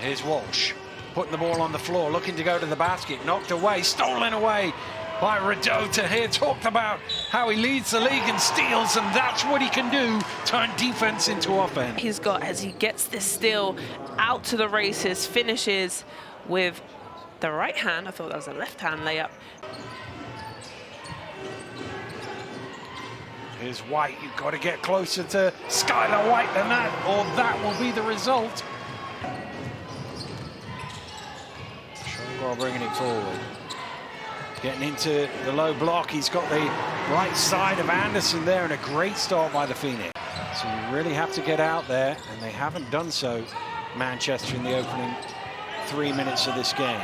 Here's Walsh, putting the ball on the floor, looking to go to the basket, knocked away, stolen away by Radota. Here talked about how he leads the league in steals, and that's what he can do, turn defense into offense. He's got, as he gets this steal out to the races, finishes with the right hand. I thought that was a left hand layup. Here's White. You've got to get closer to Skylar White than that, or that will be the result. Shongor bringing it forward. Getting into the low block. He's got the right side of Anderson there, and a great start by the Phoenix. So you really have to get out there, and they haven't done so, Manchester, in the opening 3 minutes of this game.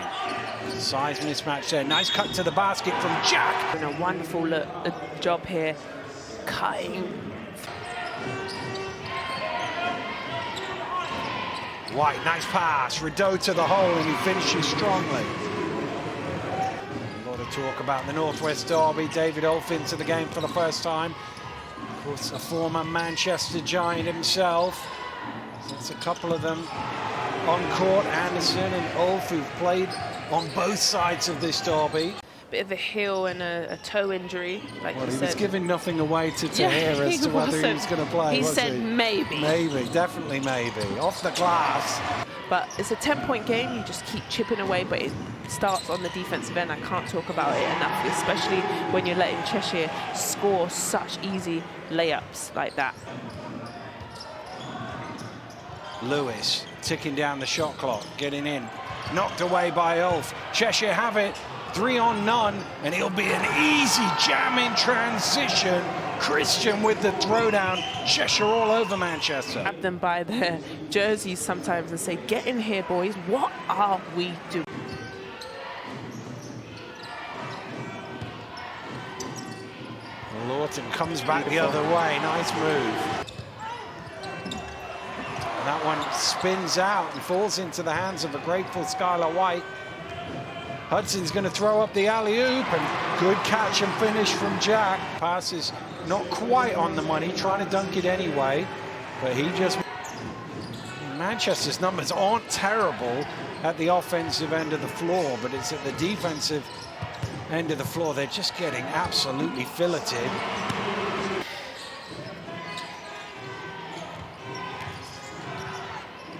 Size mismatch there. Nice cut to the basket from Jack. And a wonderful job here, cutting. White, nice pass. Rideau to the hole, and he finishes strongly. A lot of talk about the Northwest Derby. David Olf into the game for the first time. Of course, a former Manchester Giant himself. There's a couple of them on court, Anderson and Olf, who've played on both sides of this derby. Bit of a heel and a toe injury, like you said. He was giving nothing away to Tahir as to whether he was going to play. He said maybe. Maybe, definitely maybe. Off the glass. But it's a 10-point game. You just keep chipping away, but it starts on the defensive end. I can't talk about it enough, especially when you're letting Cheshire score such easy layups like that. Lewis ticking down the shot clock, getting in. Knocked away by Ulf. Cheshire have it. 3 on none, and it'll be an easy jam in transition. Christian with the throwdown. Cheshire all over Manchester. Grab them by their jerseys sometimes and say, "Get in here, boys. What are we doing?" Lawton comes back the other way. Nice move. And that one spins out and falls into the hands of a grateful Skylar White. Hudson's going to throw up the alley-oop, and good catch and finish from Jack. Pass is not quite on the money, trying to dunk it anyway, but he just... Manchester's numbers aren't terrible at the offensive end of the floor, but it's at the defensive end of the floor. They're just getting absolutely filleted.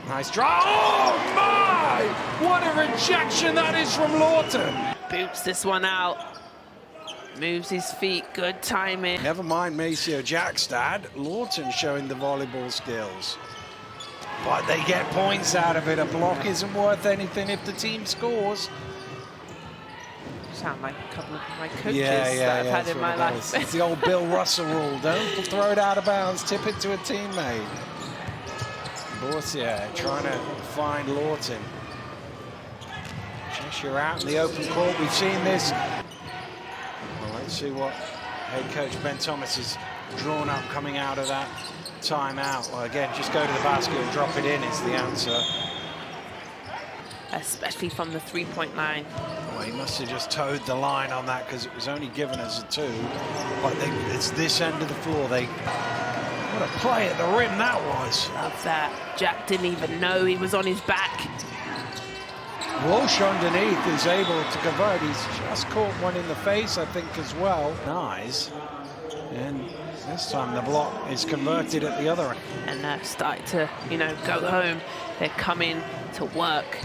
Nice drive. Oh my! What a rejection that is from Lawton. Boots this one out. Moves his feet. Good timing. Never mind Maceo Jack's dad. Lawton showing the volleyball skills. But they get points out of it. A block isn't worth anything if the team scores. Sound like a couple of my coaches that I've had in my life. It's the old Bill Russell rule. Don't throw it out of bounds. Tip it to a teammate. Borsia trying to find Lawton. Cheshire out in the open court. We've seen this. Well, let's see what head coach Ben Thomas has drawn up coming out of that timeout. Well, again, just go to the basket and drop it in is the answer. Especially from the three-point line. Well, he must have just towed the line on that because it was only given as a 2. But it's this end of the floor. What a play at the rim that was. Love that. Jack didn't even know he was on his back. Walsh underneath is able to convert. He's just caught one in the face, I think, as well. Nice. And this time the block is converted at the other end. And they're starting to, go home. They're coming to work.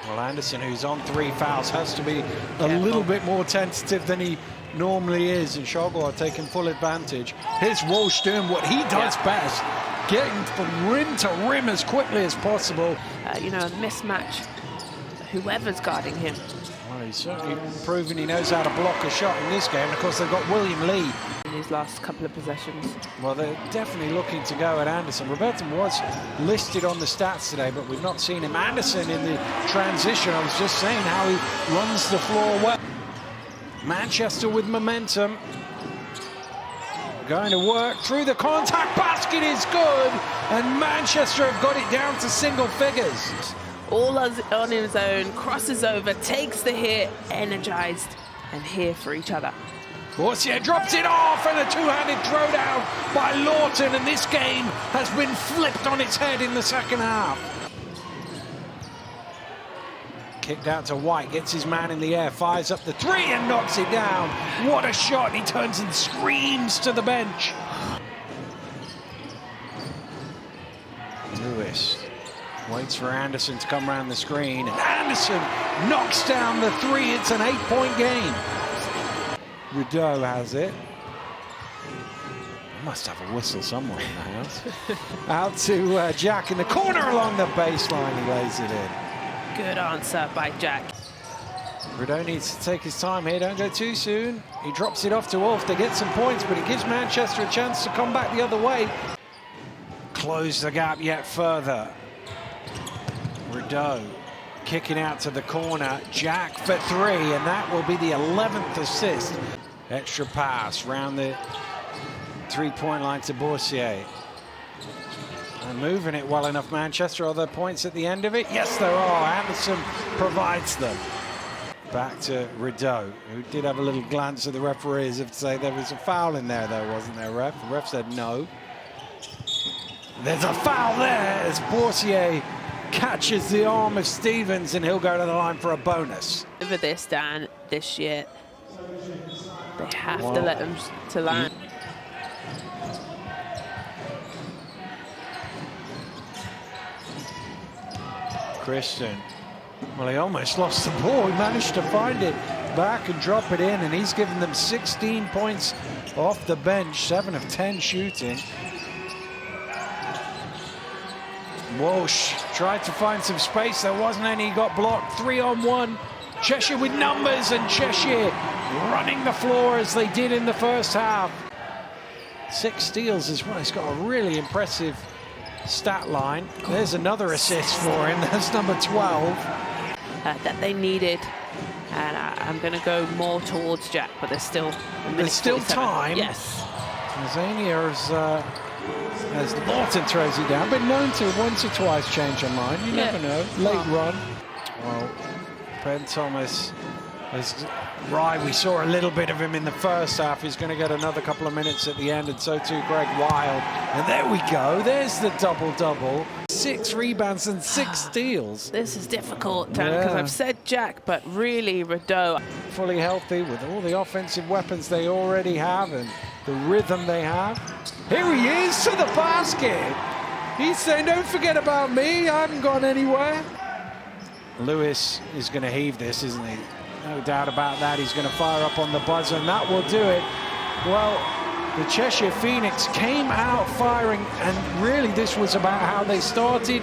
Well, Anderson, who's on 3 fouls, has to be a little bit more tentative than he normally is, and Shogwell taking full advantage. Here's Walsh doing what he does best, getting from rim to rim as quickly as possible. A mismatch, whoever's guarding him. Well, he's certainly proven he knows how to block a shot in this game. Of course, they've got William Lee in his last couple of possessions. Well, they're definitely looking to go at Anderson. Robertson was listed on the stats today, but we've not seen him. Anderson in the transition, I was just saying how he runs the floor well. Manchester with momentum. Going to work through the contact. Basket is good. And Manchester have got it down to single figures. All on his own, crosses over, takes the hit, energized and here for each other. Borsia drops it off, and a two-handed throwdown by Lawton, and this game has been flipped on its head in the second half. Kicked out to White, gets his man in the air, fires up the three and knocks it down. What a shot. He turns and screams to the bench. Lewis waits for Anderson to come around the screen, and Anderson knocks down the three. It's an 8-point game. Rideau has it. Must have a whistle somewhere in the house. Out to Jack in the corner along the baseline. He lays it in. Good answer by Jack. Rideau needs to take his time here. Don't go too soon. He drops it off to Wolf. They get some points, but it gives Manchester a chance to come back the other way. Close the gap yet further. Rideau kicking out to the corner. Jack for three, and that will be the 11th assist. Extra pass round the three-point line to Boursier. And moving it well enough, Manchester. Are there points at the end of it? Yes, there are. Anderson provides them. Back to Rideau, who did have a little glance at the referees to say there was a foul in there, though, wasn't there, ref? The ref said no. There's a foul there as Boursier catches the arm of Stevens, and he'll go to the line for a bonus. Over this, Dan, this year, they have to let them to land. Christian, well, he almost lost the ball. He managed to find it back and drop it in, and he's given them 16 points off the bench, 7 of 10 shooting. Walsh tried to find some space. There wasn't any. He got blocked. 3-on-1. Cheshire with numbers, and Cheshire running the floor as they did in the first half. 6 steals as well. He's got a really impressive stat line. There's another assist for him. That's number 12. That they needed. And I'm going to go more towards Jack, but there's still time. Yes. Tanzania as Lawton throws it down, but known to once or twice change her mind. You never know. Late run. Well, Ben Thomas is right. We saw a little bit of him in the first half. He's going to get another couple of minutes at the end, and so too Greg Wild. And there we go. There's the double-double. 6 rebounds and 6 steals. This is difficult, Dan, because I've said Jack, but really Rideau. Fully healthy with all the offensive weapons they already have and the rhythm they have. Here he is to the basket. He's saying, don't forget about me. I haven't gone anywhere. Lewis is going to heave this, isn't he? No doubt about that. He's going to fire up on the buzzer, and that will do it. Well, the Cheshire Phoenix came out firing, and really this was about how they started.